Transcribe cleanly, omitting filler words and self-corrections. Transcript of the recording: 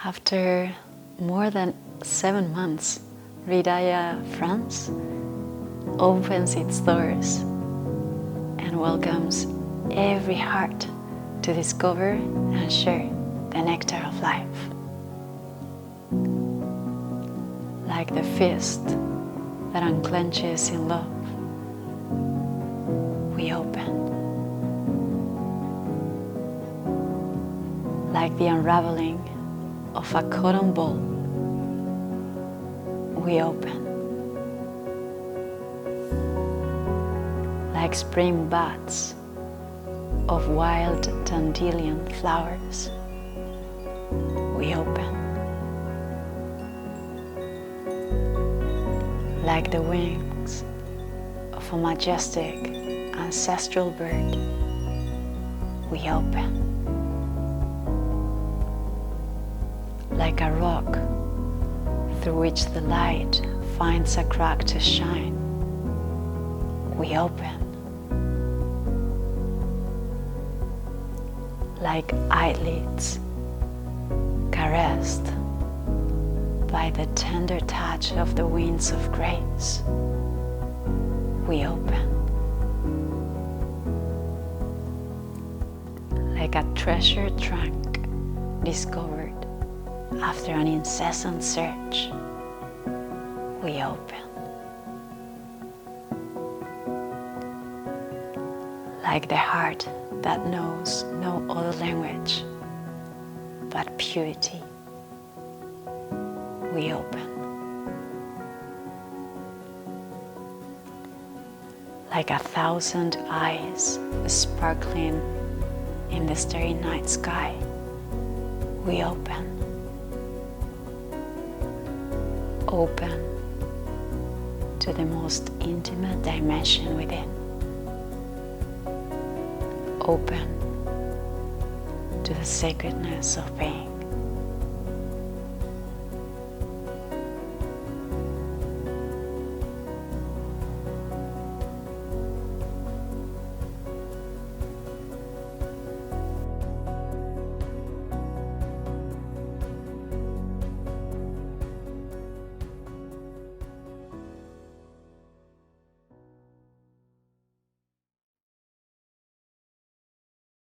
After more than 7 months, Ridaya France opens its doors and welcomes every heart to discover and share the nectar of life. Like the fist that unclenches in love, we open. Like the unraveling of a cotton ball, we open. Like spring buds of wild dandelion flowers, we open. Like the wings of a majestic ancestral bird, we open. Like a rock through which the light finds a crack to shine, we open. Like eyelids caressed by the tender touch of the winds of grace, we open. Like a treasure trunk discovered after an incessant search, we open. Like the heart that knows no other language but purity, we open. Like 1,000 eyes sparkling in the starry night sky, we open. Open to the most intimate dimension within. Open to the sacredness of being.